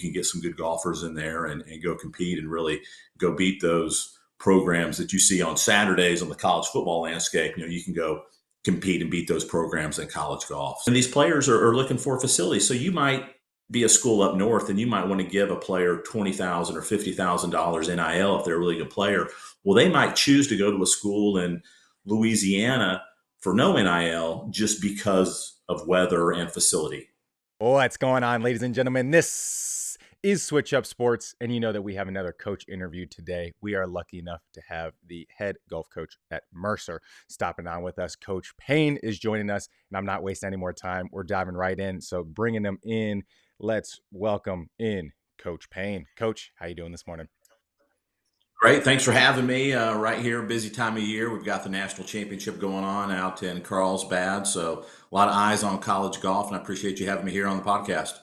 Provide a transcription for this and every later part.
can get some good golfers in there and go compete and really go beat those programs that you see on Saturdays on the college football landscape. You can go compete and beat those programs in college golf. And these players are looking for facilities. So you might be a school up north and you might want to give a player $20,000 or $50,000 NIL if they're a really good player. Well, they might choose to go to a school in Louisiana for no NIL just because of weather and facility. What's going on, ladies and gentlemen? This is Switch Up Sports, and you know that we have another coach interview today. We are lucky enough to have the head golf coach at Mercer stopping on with us. Coach Payne is joining us, and I'm not wasting any more time. We're diving right in, so bringing him in. Let's welcome in Coach Payne. Coach, how you doing this morning? Great. Thanks for having me right here. Busy time of year. We've got the national championship going on out in Carlsbad. So a lot of eyes on college golf, and I appreciate you having me here on the podcast.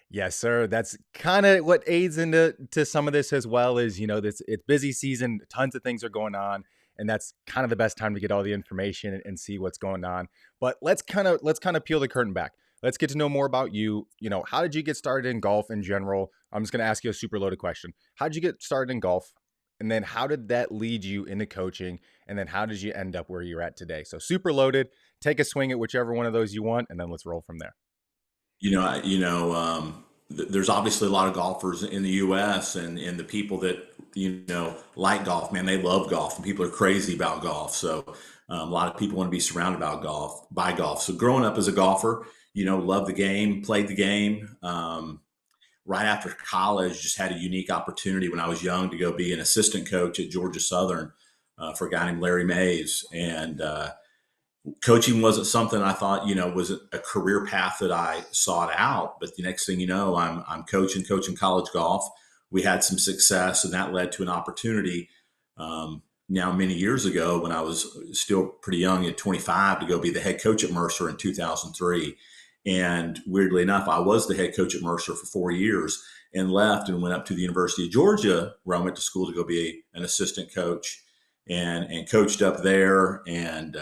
Yes, sir. That's kind of what aids into some of this as well. Is it's busy season, tons of things are going on, and that's kind of the best time to get all the information and see what's going on. But let's kind of peel the curtain back. Let's get to know more about you. How did you get started in golf in general? I'm just going to ask you a super loaded question. How did you get started in golf? And then how did that lead you into coaching? And then how did you end up where you're at today? So super loaded. Take a swing at whichever one of those you want, and then let's roll from there. There's obviously a lot of golfers in the U.S. and the people that like golf. Man, they love golf, and people are crazy about golf. So a lot of people want to be surrounded by golf. So growing up as a golfer, loved the game, played the game. Right after college, just had a unique opportunity when I was young to go be an assistant coach at Georgia Southern for a guy named Larry Mays. And coaching wasn't something I thought, was a career path that I sought out. But the next thing you know, I'm coaching college golf. We had some success, and that led to an opportunity now many years ago when I was still pretty young at 25 to go be the head coach at Mercer in 2003. And weirdly enough, I was the head coach at Mercer for 4 years and left and went up to the University of Georgia, where I went to school to go be an assistant coach and coached up there and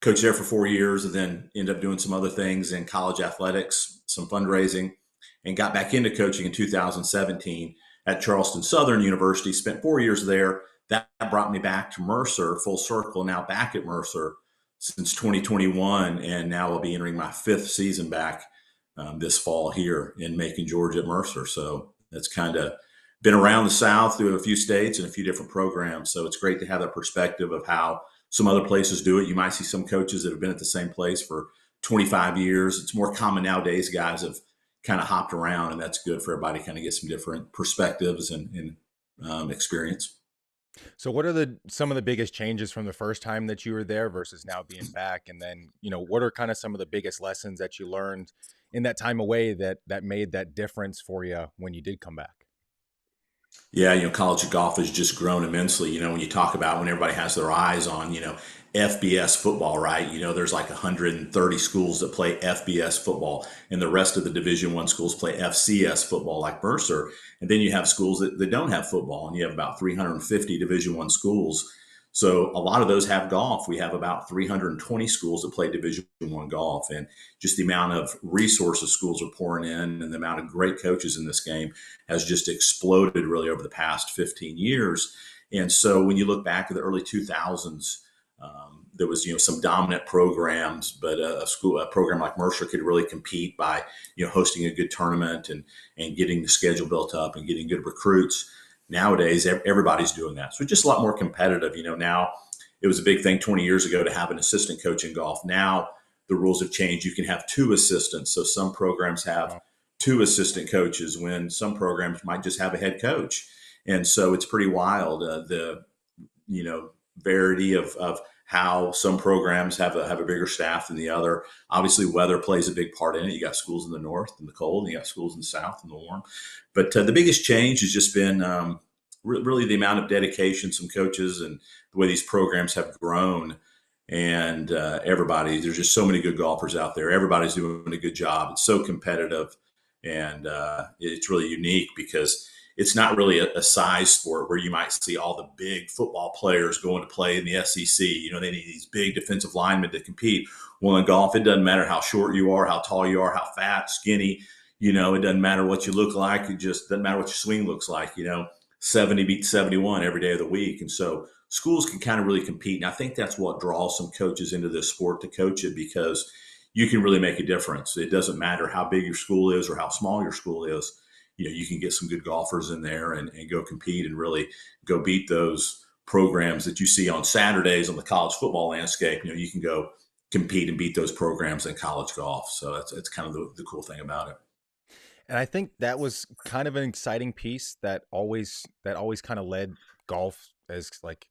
coached there for 4 years, and then ended up doing some other things in college athletics, some fundraising, and got back into coaching in 2017 at Charleston Southern University. Spent 4 years there. That brought me back to Mercer, full circle, now back at Mercer since 2021, and now I'll be entering my 5th season back this fall here in Macon, Georgia at Mercer. So that's kind of been around the South through a few states and a few different programs. So it's great to have that perspective of how some other places do it. You might see some coaches that have been at the same place for 25 years. It's more common nowadays. Guys have kind of hopped around, and that's good for everybody to kind of get some different perspectives and experience. So what are some of the biggest changes from the first time that you were there versus now being back? And then, what are kind of some of the biggest lessons that you learned in that time away that made that difference for you when you did come back? Yeah, college golf has just grown immensely. When you talk about when everybody has their eyes on, FBS football, right? There's like 130 schools that play FBS football, and the rest of the Division I schools play FCS football, like Mercer. And then you have schools that don't have football, and you have about 350 Division I schools. So a lot of those have golf. We have about 320 schools that play Division I golf, and just the amount of resources schools are pouring in and the amount of great coaches in this game has just exploded really over the past 15 years. And so when you look back to the early 2000s, there was, some dominant programs, but a program like Mercer could really compete by, hosting a good tournament and getting the schedule built up and getting good recruits. Nowadays, everybody's doing that. So it's just a lot more competitive. Now it was a big thing 20 years ago to have an assistant coach in golf. Now the rules have changed. You can have 2 assistants. So some programs have 2 assistant coaches when some programs might just have a head coach. And so it's pretty wild. The variety of how some programs have a bigger staff than the other. Obviously, weather plays a big part in it. You got schools in the north in the cold, and you got schools in the south in the warm. But the biggest change has just been really the amount of dedication, some coaches, and the way these programs have grown. And there's just so many good golfers out there. Everybody's doing a good job. It's so competitive, and it's really unique because it's not really a size sport where you might see all the big football players going to play in the SEC. They need these big defensive linemen to compete. Well, in golf, it doesn't matter how short you are, how tall you are, how fat, skinny. It doesn't matter what you look like. It just doesn't matter what your swing looks like. 70 beats 71 every day of the week. And so schools can kind of really compete. And I think that's what draws some coaches into this sport to coach it, because you can really make a difference. It doesn't matter how big your school is or how small your school is. You can get some good golfers in there and go compete and really go beat those programs that you see on Saturdays on the college football landscape. You can go compete and beat those programs in college golf. So that's kind of the cool thing about it. And I think that was kind of an exciting piece that always kind of led golf as like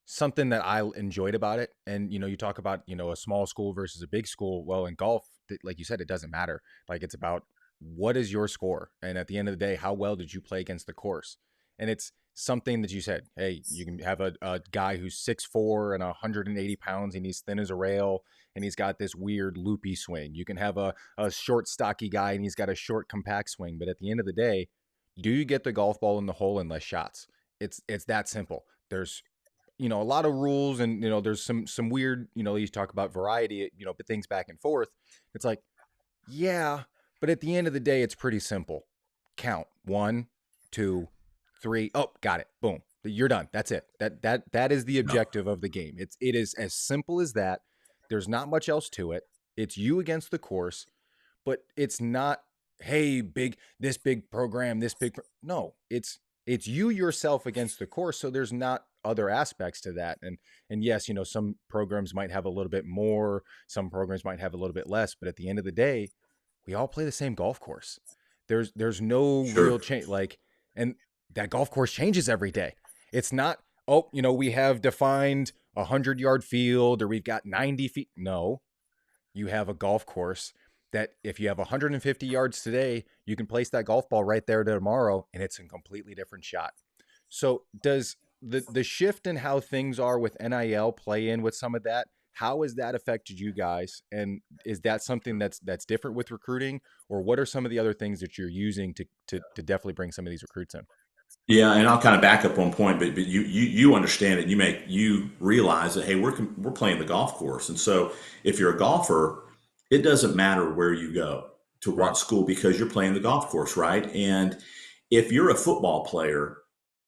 something that I enjoyed about it. And you talk about a small school versus a big school. Well, in golf, like you said, it doesn't matter. Like it's about what is your score, and at the end of the day, how well did you play against the course? And it's something that you said, hey, you can have a guy who's 6'4" and 180 pounds, and he's thin as a rail, and he's got this weird loopy swing. You can have a short, stocky guy, and he's got a short, compact swing. But at the end of the day, do you get the golf ball in the hole in less shots? It's that simple. There's a lot of rules, and there's some weird, you talk about variety, but things back and forth. It's like, yeah, but at the end of the day, it's pretty simple. Count one, two, three. Oh, got it. Boom. You're done. That's it. That is the No, objective of the game. It is as simple as that. There's not much else to it. It's you against the course, but it's not, hey, big program, no, it's you yourself against the course. So there's not other aspects to that. And yes, some programs might have a little bit more, some programs might have a little bit less, but at the end of the day, we all play the same golf course. There's no real sure. change. Like, and that golf course changes every day. It's not, oh, we have defined 100-yard field, or we've got 90 feet. No, you have a golf course that if you have 150 yards today, you can place that golf ball right there tomorrow, and it's a completely different shot. So does the shift in how things are with NIL play in with some of that? How has that affected you guys? And is that something that's different with recruiting, or what are some of the other things that you're using to definitely bring some of these recruits in? Yeah, and I'll kind of back up one point, but you understand it. You realize that, hey, we're playing the golf course, and so if you're a golfer, it doesn't matter where you go to Right. what school, because you're playing the golf course, right? And if you're a football player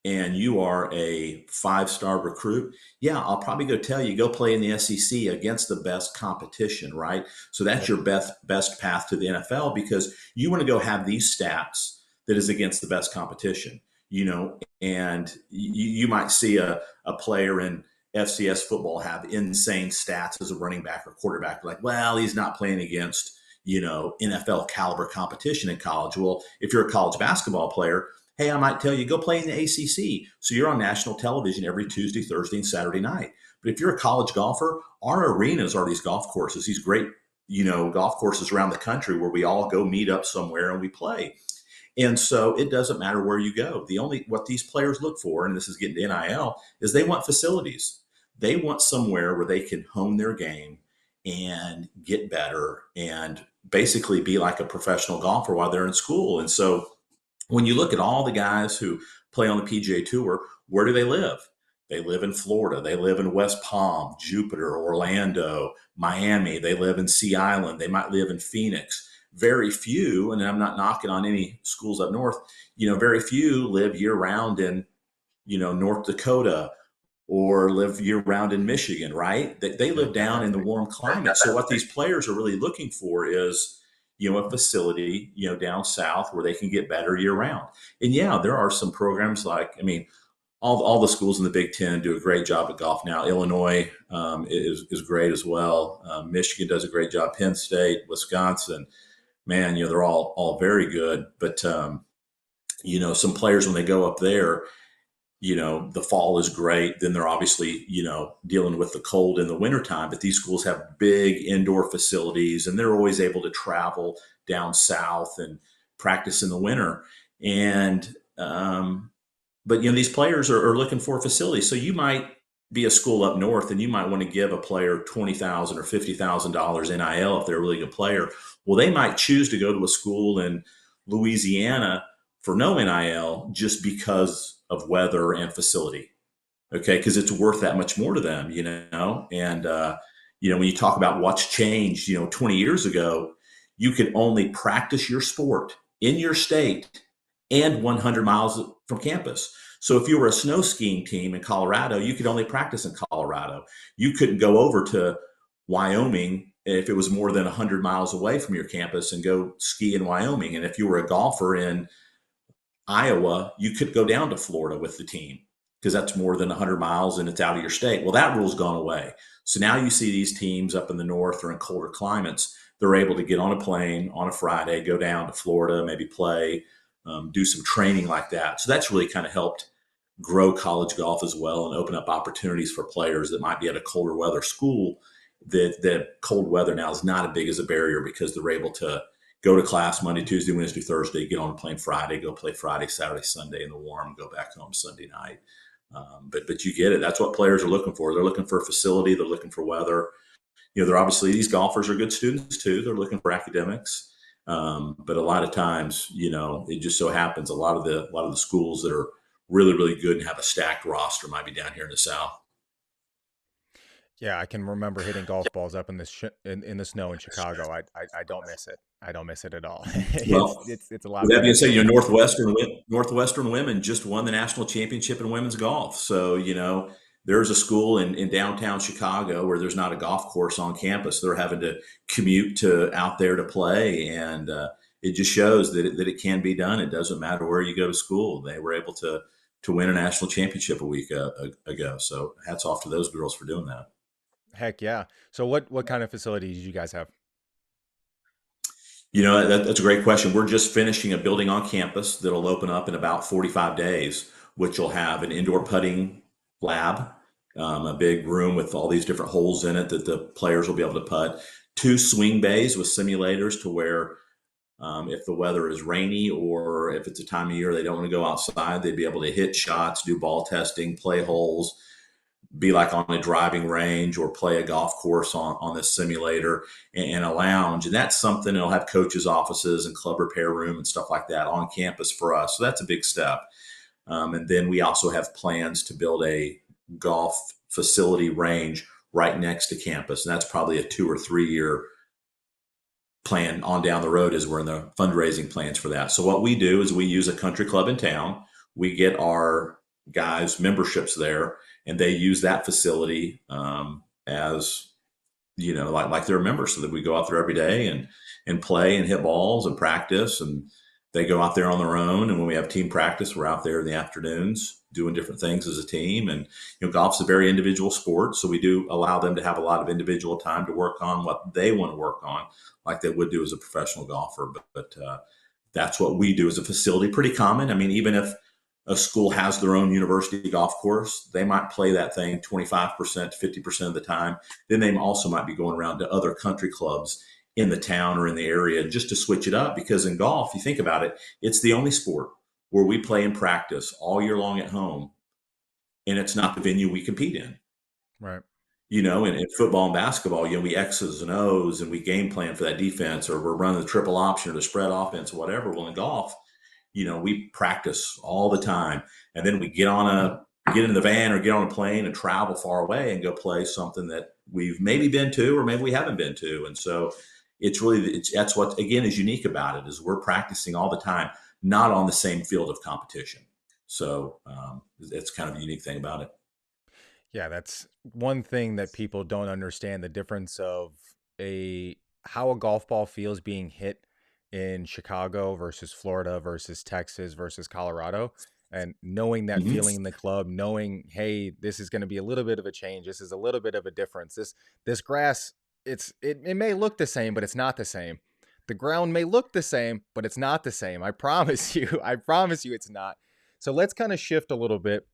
and you are a 5-star recruit, yeah, I'll probably go tell you, go play in the SEC against the best competition, right? So that's Yep. your best path to the NFL, because you want to go have these stats that is against the best competition. And you might see a player in FCS football have insane stats as a running back or quarterback. Like, well, he's not playing against, NFL caliber competition in college. Well, if you're a college basketball player, hey, I might tell you, go play in the ACC. So you're on national television every Tuesday, Thursday, and Saturday night. But if you're a college golfer, our arenas are these golf courses, these great, golf courses around the country where we all go meet up somewhere and we play. And so it doesn't matter where you go. The only what these players look for, and this is getting to NIL, is they want facilities. They want somewhere where they can hone their game and get better and basically be like a professional golfer while they're in school. And so when you look at all the guys who play on the PGA Tour, where do they live? They live in Florida. They live in West Palm, Jupiter, Orlando, Miami. They live in Sea Island. They might live in Phoenix. Very few, and I'm not knocking on any schools up north, very few live year round in, North Dakota, or live year round in Michigan, right? They live down in the Exactly. warm climate. So what these players are really looking for is, a facility, down south where they can get better year round. And yeah, there are some programs like, I mean, all the schools in the Big Ten do a great job at golf now. Illinois is great as well. Michigan does a great job. Penn State, Wisconsin, man, they're all very good. But some players when they go up there, the fall is great. Then they're obviously, dealing with the cold in the wintertime. But these schools have big indoor facilities, and they're always able to travel down south and practice in the winter. And but these players are looking for facilities. So you might be a school up north, and you might want to give a player $20,000 or $50,000 NIL if they're a really good player. Well, they might choose to go to a school in Louisiana for no NIL just because of weather and facility. Okay, because it's worth that much more to them. And when you talk about what's changed, 20 years ago, you could only practice your sport in your state and 100 miles from campus. So if you were a snow skiing team in Colorado, you could only practice in Colorado. You couldn't go over to Wyoming if it was more than 100 miles away from your campus and go ski in Wyoming. And if you were a golfer in Iowa, you could go down to Florida with the team because that's more than 100 miles and it's out of your state. Well, that rule's gone away. So now you see these teams up in the north or in colder climates, they're able to get on a plane on a Friday, go down to Florida, maybe play, do some training like that. So that's really kind of helped grow college golf as well and open up opportunities for players that might be at a colder weather school. That cold weather now is not as big as a barrier because they're able to go to class Monday, Tuesday, Wednesday, Thursday, get on a plane Friday, go play Friday, Saturday, Sunday in the warm, go back home Sunday night. But you get it. That's what players are looking for. They're looking for a facility. They're looking for weather. They're obviously these golfers are good students too. They're looking for academics. But a lot of times, it just so happens a lot of the schools that are really really good and have a stacked roster might be down here in the South. Yeah, I can remember hitting golf balls up in the in the snow in Chicago. I don't miss it. I don't miss it at all. Well, It's a with lot that being better said, here. Northwestern women just won the national championship in women's golf. So there's a school in downtown Chicago where there's not a golf course on campus. They're having to commute to out there to play, and it just shows that it can be done. It doesn't matter where you go to school. They were able to win a national championship a week ago. So hats off to those girls for doing that. Heck yeah. So what kind of facilities do you guys have? That's a great question. We're just finishing a building on campus that'll open up in about 45 days, which will have an indoor putting lab, a big room with all these different holes in it that the players will be able to putt, two swing bays with simulators to where if the weather is rainy or if it's a time of year they don't want to go outside, they'd be able to hit shots, do ball testing, play holes, be like on a driving range or play a golf course on this simulator and a lounge. And that's something that'll have coaches' offices and club repair room and stuff like that on campus for us. So that's a big step. And then we also have plans to build a golf facility range right next to campus. And that's probably a 2 or 3 year plan on down the road as we're in the fundraising plans for that. So what we do is we use a country club in town. We get our guys memberships there and they use that facility as like they're members so that we go out there every day and play and hit balls and practice and they go out there on their own and when we have team practice we're out there in the afternoons doing different things as a team and golf's a very individual sport so we do allow them to have a lot of individual time to work on what they want to work on like they would do as a professional golfer but that's what we do as a facility. Pretty common. I mean, even if a school has their own university golf course, they might play that thing 25% to 50% of the time. Then they also might be going around to other country clubs in the town or in the area just to switch it up. Because in golf, you think about it, it's the only sport where we play and practice all year long at home, and it's not the venue we compete in. Right. In football and basketball, we X's and O's and we game plan for that defense, or we're running the triple option or the spread offense, or whatever. Well, in golf, we practice all the time, and then we get in the van or get on a plane and travel far away and go play something that we've maybe been to or maybe we haven't been to. And so that's what again is unique about it is we're practicing all the time, not on the same field of competition. So it's kind of a unique thing about it. Yeah, that's one thing that people don't understand the difference of a how a golf ball feels being hit in Chicago versus Florida versus Texas versus Colorado. And knowing that Mhm. feeling in the club, knowing, hey, this is going to be a little bit of a change. This is a little bit of a difference. This grass, it may look the same, but it's not the same. The ground may look the same, but it's not the same. I promise you. I promise you it's not. So let's kind of shift a little bit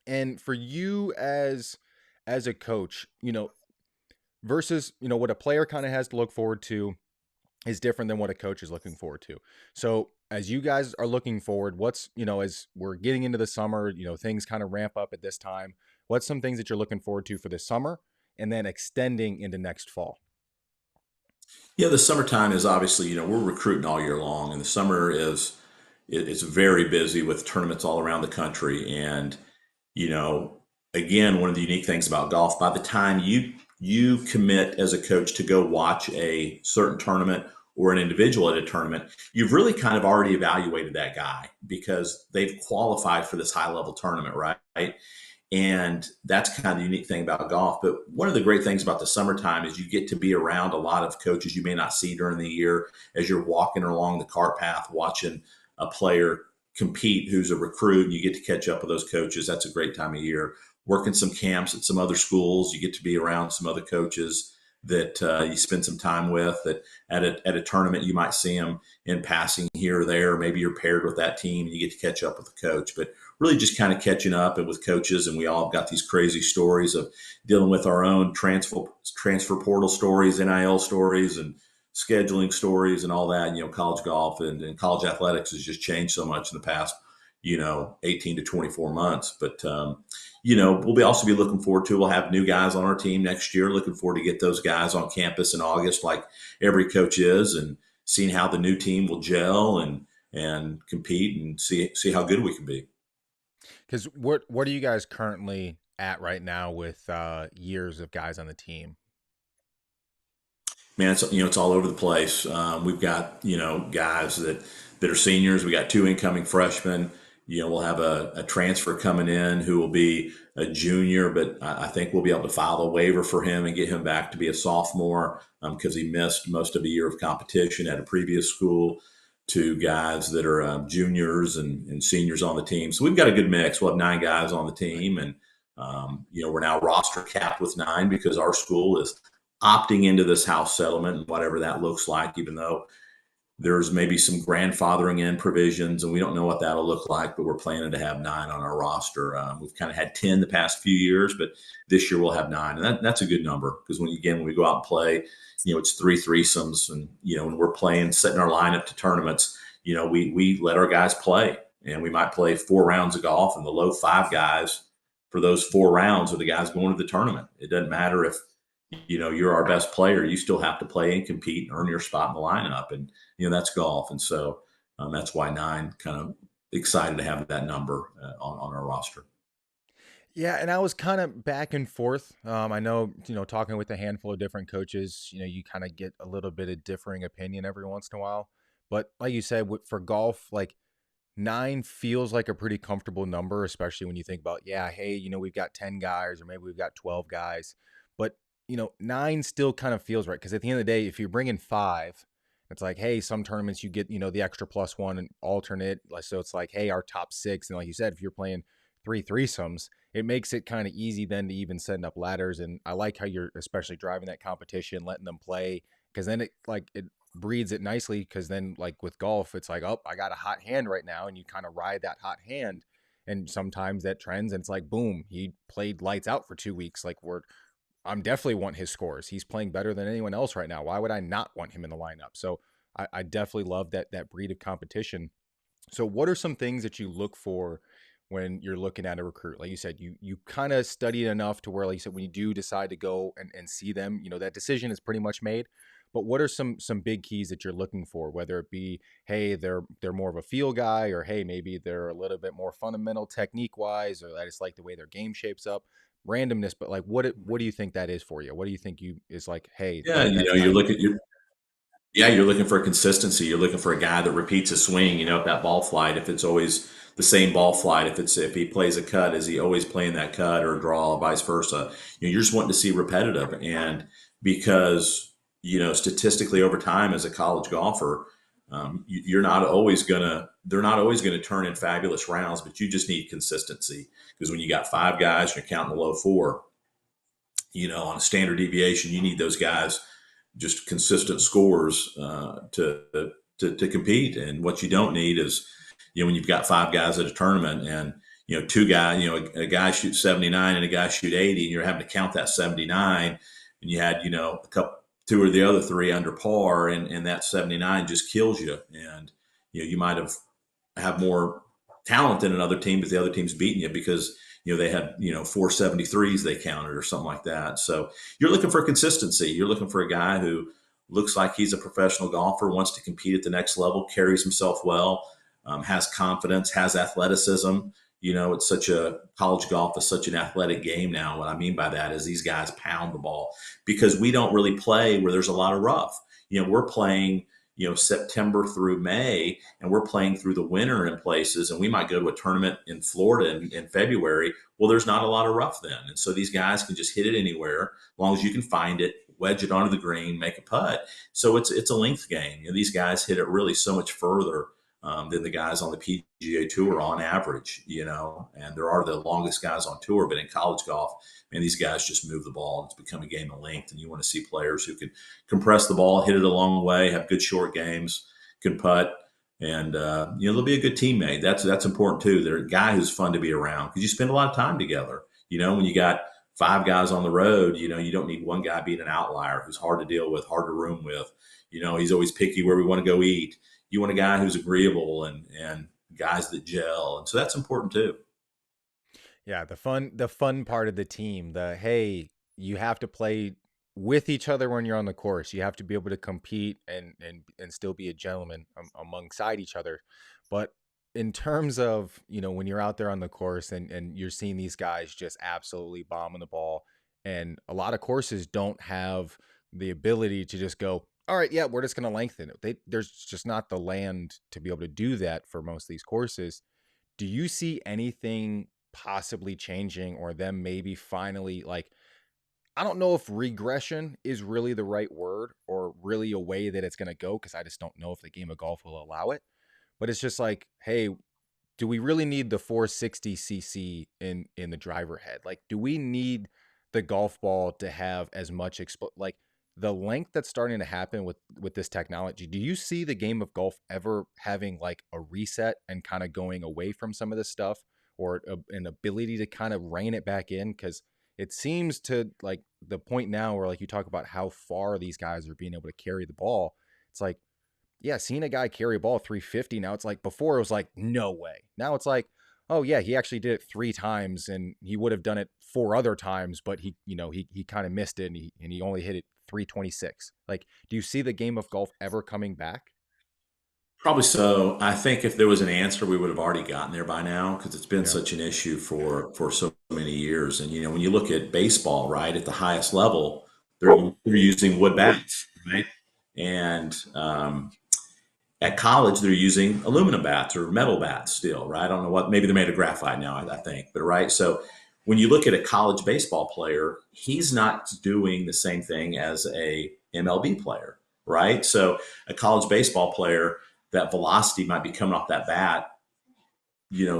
and for you as a coach, versus, what a player kind of has to look forward to is different than what a coach is looking forward to. So, as you guys are looking forward, what's, as we're getting into the summer, things kind of ramp up at this time. What's some things that you're looking forward to for this summer and then extending into next fall? Yeah, the summertime is obviously, we're recruiting all year long, and the summer it's very busy with tournaments all around the country. And you know, again, one of the unique things about golf, by the time you commit as a coach to go watch a certain tournament or an individual at a tournament, you've really kind of already evaluated that guy because they've qualified for this high level tournament, right? And that's kind of the unique thing about golf. But one of the great things about the summertime is you get to be around a lot of coaches you may not see during the year as you're walking along the cart path, watching a player compete who's a recruit, and you get to catch up with those coaches. That's a great time of year. Working some camps at some other schools, you get to be around some other coaches that you spend some time with. That at a tournament you might see them in passing here or there. Maybe you're paired with that team and you get to catch up with the coach. But really just kind of catching up and with coaches, and we all have got these crazy stories of dealing with our own transfer portal stories, NIL stories, and scheduling stories and all that. College golf and college athletics has just changed so much in the past 18 to 24 months. But we'll also be looking forward to, we'll have new guys on our team next year. Looking forward to get those guys on campus in August, like every coach is, and seeing how the new team will gel and compete and see how good we can be. Because what are you guys currently at right now with years of guys on the team? Man, it's all over the place. We've got guys that are seniors. We got two incoming freshmen. We'll have a transfer coming in who will be a junior, but I think we'll be able to file a waiver for him and get him back to be a sophomore because he missed most of a year of competition at a previous school. To guys that are juniors and seniors on the team, so we've got a good mix. We'll have 9 guys on the team, and we're now roster capped with 9 because our school is opting into this house settlement and whatever that looks like, even though there's maybe some grandfathering in provisions and we don't know what that'll look like, but we're planning to have 9 on our roster. We've kind of had 10 the past few years, but this year we'll have 9. And that's a good number because when we go out and play, it's 3 threesomes. And, when we're playing, setting our lineup to tournaments, we let our guys play, and we might play 4 rounds of golf, and the low 5 guys for those 4 rounds are the guys going to the tournament. It doesn't matter if you're our best player, you still have to play and compete and earn your spot in the lineup. And that's golf. And so that's why 9, kind of excited to have that number on our roster. Yeah, and I was kind of back and forth. I know, talking with a handful of different coaches, you kind of get a little bit of differing opinion every once in a while. But like you said, for golf, like 9 feels like a pretty comfortable number, especially when you think about, yeah, hey, we've got 10 guys or maybe we've got 12 guys. But, 9 still kind of feels right. Because at the end of the day, if you bring in 5, it's like, hey, some tournaments you get, the extra +1 and alternate. So it's like, hey, our top 6. And like you said, if you're playing 3 threesomes, it makes it kind of easy then to even setting up ladders. And I like how you're especially driving that competition, letting them play, because then it breeds it nicely. Because then, like with golf, it's like, oh, I got a hot hand right now, and you kind of ride that hot hand. And sometimes that trends, and it's like, boom, he played lights out for 2 weeks. Like I'm definitely want his scores. He's playing better than anyone else right now. Why would I not want him in the lineup? So I definitely love that breed of competition. So what are some things that you look for when you're looking at a recruit? Like you said, you kind of studied enough to where, like you said, when you do decide to go and see them, that decision is pretty much made. But what are some big keys that you're looking for? Whether it be, hey, they're more of a feel guy, or hey, maybe they're a little bit more fundamental technique wise, or I just like the way their game shapes up. Randomness, but like what do you think that is for you? What do you think is like, hey, Yeah, that's you kind of look at your Yeah, you're looking for consistency. You're looking for a guy that repeats a swing. If that ball flight, if it's always the same ball flight, if he plays a cut, is he always playing that cut or draw, or vice versa? You're just wanting to see repetitive, and because statistically over time as a college golfer, you're not always gonna. They're not always going to turn in fabulous rounds, but you just need consistency because when you got 5 guys and you're counting the low 4, on a standard deviation, you need those guys just consistent scores to compete. And what you don't need is, when you've got 5 guys at a tournament and 2 guys, a guy shoots 79 and a guy shoot 80, and you're having to count that 79, and you had a couple 2 or the other 3 under par, and that 79 just kills you. And you might have more talent than another team, but the other team's beating you because they had 473s they counted or something like that. So you're looking for consistency. You're looking for a guy who looks like he's a professional golfer, wants to compete at the next level, carries himself well, has confidence, has athleticism. It's such a college golf is such an athletic game now. What I mean by that is these guys pound the ball because we don't really play where there's a lot of rough. We're playing September through May, and we're playing through the winter in places, and we might go to a tournament in Florida in February. Well, there's not a lot of rough then, and so these guys can just hit it anywhere as long as you can find it, wedge it onto the green, make a putt. So it's a length game. These guys hit it really so much further than the guys on the PGA Tour on average. And there are the longest guys on tour, but in college golf, man, these guys just move the ball. It's become a game of length, and you want to see players who can compress the ball, hit it a long way, have good short games, can putt, and they'll be a good teammate. That's important too. They're a guy who's fun to be around because you spend a lot of time together. When you got five guys on the road, you don't need one guy being an outlier who's hard to deal with, hard to room with. He's always picky where we want to go eat. You want a guy who's agreeable and guys that gel, and so that's important too. Yeah, the fun part of the team, the hey, you have to play with each other when you're on the course. You have to be able to compete and still be a gentleman alongside each other. But in terms of, when you're out there on the course and you're seeing these guys just absolutely bombing the ball, and a lot of courses don't have the ability to just go, all right, yeah, we're just going to lengthen it. There's just not the land to be able to do that for most of these courses. Do you see anything possibly changing, or them maybe finally, like, I don't know if regression is really the right word or really a way that it's going to go, because I just don't know if the game of golf will allow it. But it's just like, hey, do we really need the 460 cc in the driver head? Like, do we need the golf ball to have as much like the length that's starting to happen with this technology? Do you see the game of golf ever having like a reset and kind of going away from some of this stuff, or an ability to kind of rein it back in? Because it seems to, like, the point now where, like, you talk about how far these guys are being able to carry the ball. It's like, yeah, seeing a guy carry a ball 350 now, it's like, before it was like, no way. Now it's like, oh yeah, he actually did it 3 times, and he would have done it 4 other times, but he kind of missed it, and he only hit it 326. Like, do you see the game of golf ever coming back? Probably so. I think if there was an answer, we would have already gotten there by now because it's been Yeah. such an issue for so many years. And when you look at baseball, right, at the highest level, they're using wood bats, right? And at college, they're using aluminum bats or metal bats still, right? I don't know what. Maybe they're made of graphite now, I think. But right, so when you look at a college baseball player, he's not doing the same thing as a MLB player, right? So a college baseball player, that velocity might be coming off that bat,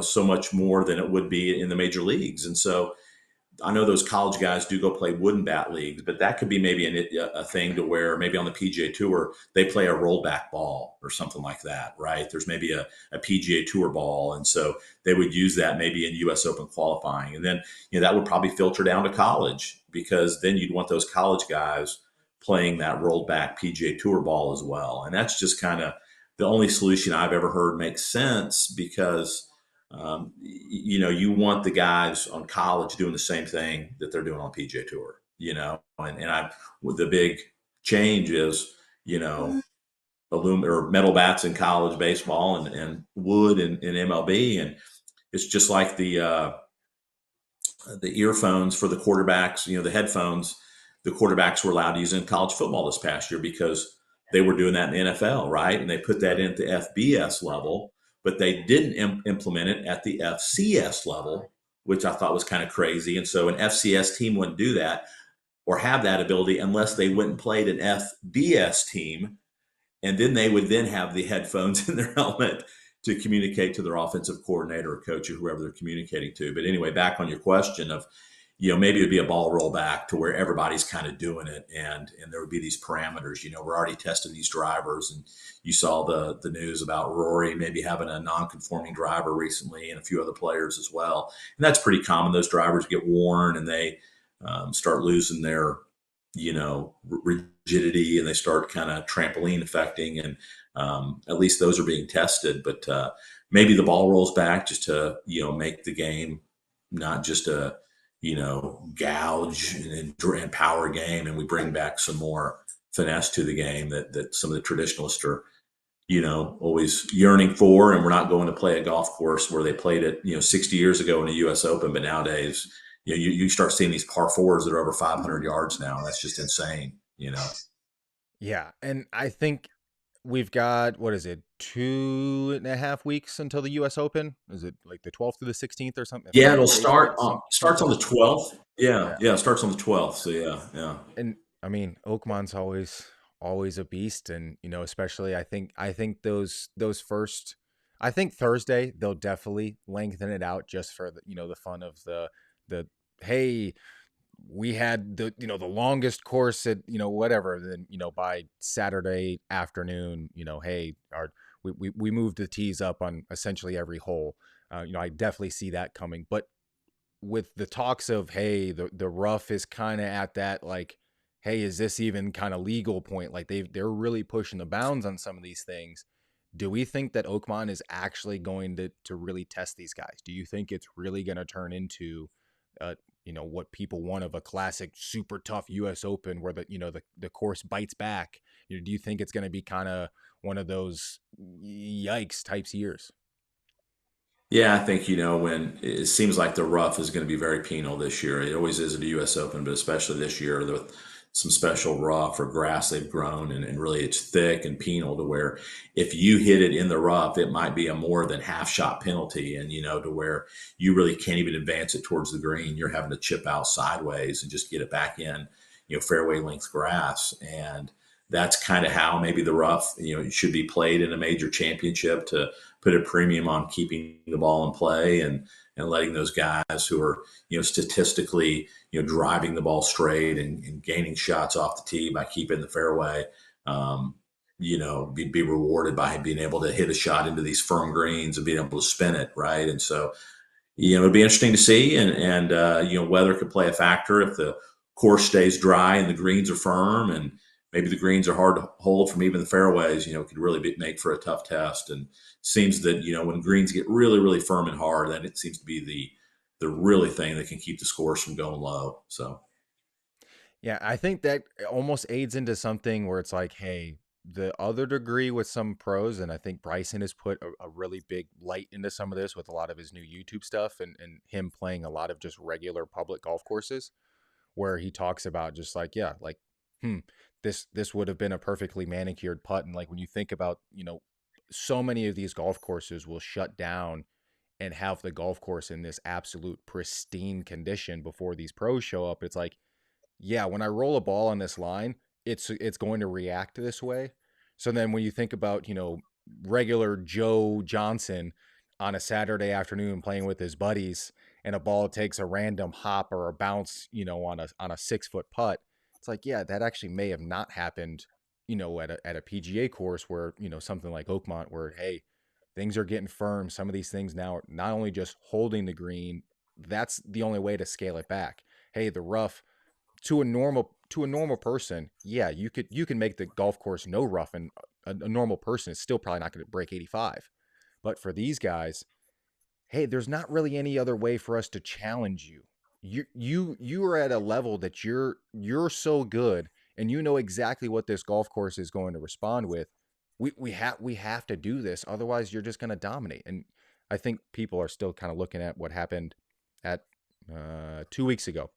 so much more than it would be in the major leagues. And so I know those college guys do go play wooden bat leagues, but that could be maybe a thing to where maybe on the PGA Tour they play a rollback ball or something like that, right? There's maybe a PGA Tour ball, and so they would use that maybe in U.S. Open qualifying, and then that would probably filter down to college because then you'd want those college guys playing that rolled back PGA Tour ball as well, and that's just kind of the only solution I've ever heard makes sense because you want the guys on college doing the same thing that they're doing on PGA Tour, and the big change is, you know, aluminum or metal bats in college baseball and wood in MLB. And it's just like the earphones for the quarterbacks, the headphones the quarterbacks were allowed to use in college football this past year because they were doing that in the NFL, right? And they put that into FBS level, but they didn't implement it at the FCS level, which I thought was kind of crazy. And so an FCS team wouldn't do that or have that ability unless they went and played an FBS team, and then they would then have the headphones in their helmet to communicate to their offensive coordinator or coach or whoever they're communicating to. But anyway, back on your question of, maybe it'd be a ball roll back to where everybody's kind of doing it, and there would be these parameters. We're already testing these drivers, and you saw the news about Rory maybe having a non-conforming driver recently, and a few other players as well. And that's pretty common. Those drivers get worn, and they start losing their rigidity, and they start kind of trampoline affecting, and at least those are being tested. But maybe the ball rolls back just to make the game not just a gouge and power game, and we bring back some more finesse to the game that some of the traditionalists are always yearning for. And we're not going to play a golf course where they played it 60 years ago in a US Open, but nowadays you start seeing these par fours that are over 500 yards now, and that's just insane. Yeah, and I think we've got, what is it, 2.5 weeks until the U.S. Open? Is it like the 12th to the 16th or something? If I'm Yeah, not it'll mistaken, start it's starts something on the like. 12th. Yeah, Yeah, yeah, it starts on the 12th. So yeah, yeah. and I mean, Oakmon's always a beast, and especially I think those first, I think Thursday they'll definitely lengthen it out just for the fun of the hey, we had the longest course at whatever. Then by Saturday afternoon, hey, we moved the tees up on essentially every hole. I definitely see that coming. But with the talks of, hey, the rough is kind of at that, like, hey, is this even kind of legal point? Like they're really pushing the bounds on some of these things. Do we think that Oakmont is actually going to really test these guys? Do you think it's really going to turn into what people want of a classic super tough US Open where the course bites back? Do you think it's going to be kind of one of those yikes types years? Yeah, I think, when it seems like the rough is going to be very penal this year. It always is at the U.S. Open, but especially this year with some special rough or grass they've grown, and really it's thick and penal to where if you hit it in the rough, it might be a more than half shot penalty, and to where you really can't even advance it towards the green. You're having to chip out sideways and just get it back in, fairway length grass, and that's kind of how maybe the rough, should be played in a major championship to put a premium on keeping the ball in play and letting those guys who are statistically driving the ball straight and gaining shots off the tee by keeping the fairway um, be rewarded by being able to hit a shot into these firm greens and being able to spin it right. And so it'll be interesting to see, and weather could play a factor if the course stays dry and the greens are firm, and maybe the greens are hard to hold from even the fairways. It could really make for a tough test. And seems that when greens get really really firm and hard, then it seems to be the really thing that can keep the scores from going low. So Yeah, I think that almost aids into something where it's like, hey, the other degree with some pros, and I think Bryson has put a really big light into some of this with a lot of his new YouTube stuff, and him playing a lot of just regular public golf courses where he talks about just like, yeah, like, hmm, this would have been a perfectly manicured putt. And like when you think about, so many of these golf courses will shut down and have the golf course in this absolute pristine condition before these pros show up. It's like, yeah, when I roll a ball on this line, it's going to react this way. So then when you think about, regular Joe Johnson on a Saturday afternoon playing with his buddies and a ball takes a random hop or a bounce, on a 6 foot putt, it's like, yeah, that actually may have not happened, at a PGA course where, something like Oakmont where, hey, things are getting firm. Some of these things now are not only just holding the green, that's the only way to scale it back. Hey, the rough to a normal person, yeah, you can make the golf course no rough, and a normal person is still probably not going to break 85. But for these guys, hey, there's not really any other way for us to challenge you. You are at a level that you're so good, and you know exactly what this golf course is going to respond with. We have to do this, otherwise you're just going to dominate. And I think people are still kind of looking at what happened at 2 weeks ago.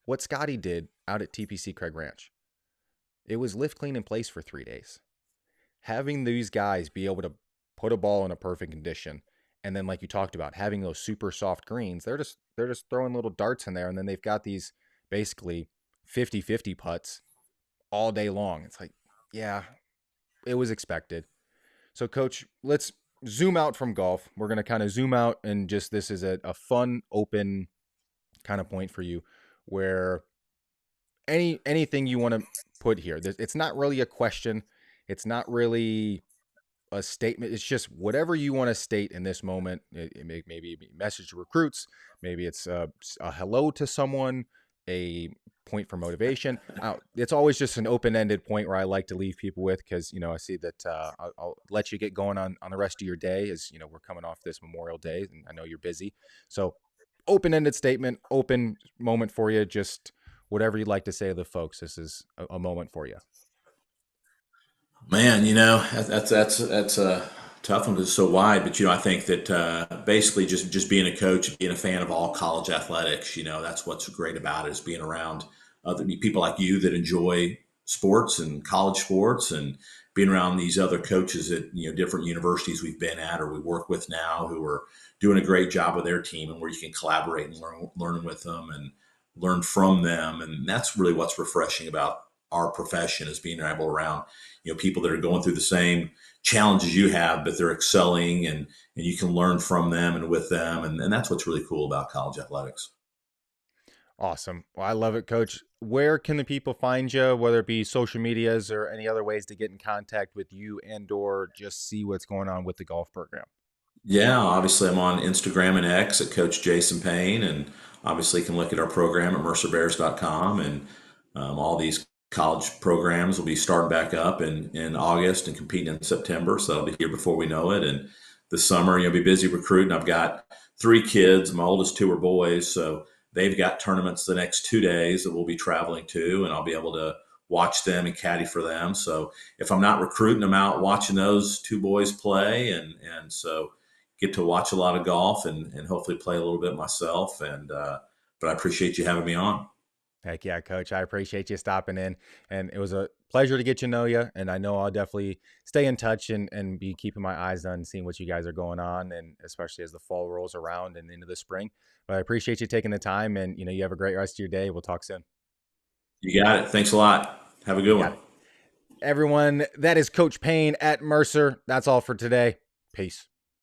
What Scotty did out at TPC Craig Ranch, it was lift clean in place for 3 days. Having these guys be able to put a ball in a perfect condition, and then like you talked about, having those super soft greens, they're just throwing little darts in there, and then they've got these basically 50-50 putts all day long. It's like, yeah, it was expected. So, coach, let's zoom out from golf. We're going to kind of zoom out, and just this is a fun, open kind of point for you where anything you want to put here. It's not really a question. It's not really a statement. It's just whatever you want to state in this moment. Maybe a message to recruits. Maybe it's a hello to someone, a point for motivation. It's always just an open-ended point where I like to leave people with, because I see that I'll let you get going on the rest of your day, as we're coming off this Memorial Day, and I know you're busy. So open-ended statement, open moment for you. Just whatever you'd like to say to the folks. This is a moment for you. man, that's a tough one because it's so wide. But I think that basically just being a coach, being a fan of all college athletics, that's what's great about it is being around other people like you that enjoy. sports and college sports, and being around these other coaches at different universities we've been at or we work with now who are doing a great job with their team, and where you can collaborate and learn with them and learn from them. And that's really what's refreshing about our profession, is being able around people that are going through the same challenges you have, but they're excelling, and you can learn from them and with them, and that's what's really cool about college athletics. Awesome. Well, I love it, Coach. Where can the people find you, whether it be social medias or any other ways to get in contact with you and or just see what's going on with the golf program? Yeah, obviously I'm on Instagram and X at Coach Jason Payne, and obviously you can look at our program at mercerbears.com. And all these college programs will be starting back up in August and competing in September, so that'll be here before we know it. And this summer, be busy recruiting. I've got three kids. My oldest two are boys, so they've got tournaments the next 2 days that we'll be traveling to, and I'll be able to watch them and caddy for them. So if I'm not recruiting, I'm out watching those two boys play, and so get to watch a lot of golf and hopefully play a little bit myself. And but I appreciate you having me on. Heck yeah, Coach. I appreciate you stopping in. And it was a pleasure to get to know you. And I know I'll definitely stay in touch and be keeping my eyes on seeing what you guys are going on, and especially as the fall rolls around and into the spring. But I appreciate you taking the time, and you have a great rest of your day. We'll talk soon. You got it. Thanks a lot. Have a You good got one. it. Everyone, that is Coach Payne at Mercer. That's all for today. Peace.